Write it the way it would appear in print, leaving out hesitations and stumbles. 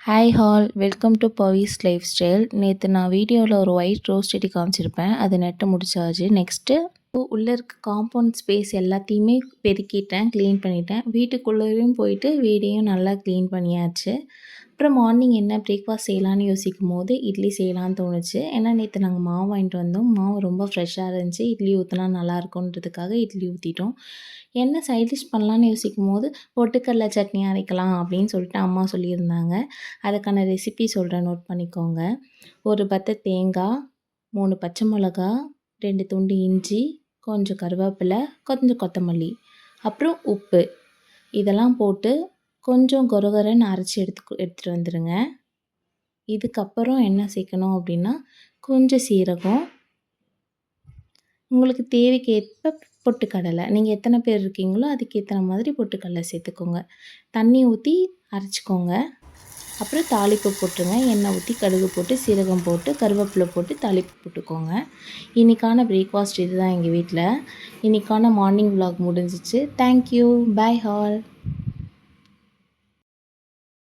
Hi hall welcome to Pavis life style. நேற்று நான் வீடியோவில் ஒரு ஒயிட் ரோஸ் செடி காமிச்சிருப்பேன். அது நட்டு முடிச்சாச்சு. நெக்ஸ்ட்டு உள்ளே இருக்க காம்பவுண்ட் ஸ்பேஸ் எல்லாத்தையுமே பெருக்கிட்டேன், க்ளீன் பண்ணிட்டேன். வீட்டுக்குள்ளேயும் போயிட்டு வீடையும் நல்லா க்ளீன் பண்ணியாச்சு. அப்புறம் மார்னிங் என்ன பிரேக்ஃபாஸ்ட் செய்யலான்னு யோசிக்கும் போது இட்லி செய்யலான்னு தோணுச்சு. ஏன்னா நேற்று நாங்கள் மாவு வாங்கிட்டு வந்தோம். மாவு ரொம்ப ஃப்ரெஷ்ஷாக இருந்துச்சு. இட்லி ஊற்றினா நல்லாயிருக்குன்றதுக்காக இட்லி ஊற்றிட்டோம். என்ன சைட் டிஷ் பண்ணலான்னு யோசிக்கும் போது பொட்டுக்கடலை சட்னி அரைக்கலாம் அப்படின்னு சொல்லிட்டு அம்மா சொல்லியிருந்தாங்க. அதுக்கான ரெசிபி சொல்கிறேன், நோட் பண்ணிக்கோங்க. ஒரு பத்தை தேங்காய், 3 பச்சை மிளகா, 2 துண்டு இஞ்சி, கொஞ்சம் கருவேப்பிலை, கொஞ்சம் கொத்தமல்லி, அப்புறம் உப்பு இதெல்லாம் போட்டு கொஞ்சம் கொரகொரன்னு அரைச்சி எடுத்துகிட்டு வந்துடுங்க. இதுக்கப்புறம் என்ன சேர்க்கணும் அப்படின்னா கொஞ்சம் சீரகம், உங்களுக்கு தேவைக்கு ஏற்ப பொட்டுக்கடலை, நீங்கள் எத்தனை பேர் இருக்கீங்களோ அதுக்கேற்ற மாதிரி பொட்டுக்கடலை சேர்த்துக்கோங்க. தண்ணி ஊற்றி அரைச்சிக்கோங்க. அப்புறம் தாளிப்பு போட்டுருங்க. எண்ணெய் ஊற்றி கடுகு போட்டு சீரகம் போட்டு கருவேப்பிலை போட்டு தாளிப்பு போட்டுக்கோங்க. இன்றைக்கான பிரேக்ஃபாஸ்ட் இது தான் எங்கள் வீட்டில். இன்றைக்கான மார்னிங் விலாக் முடிஞ்சிச்சு. தேங்க்யூ. Bye hall.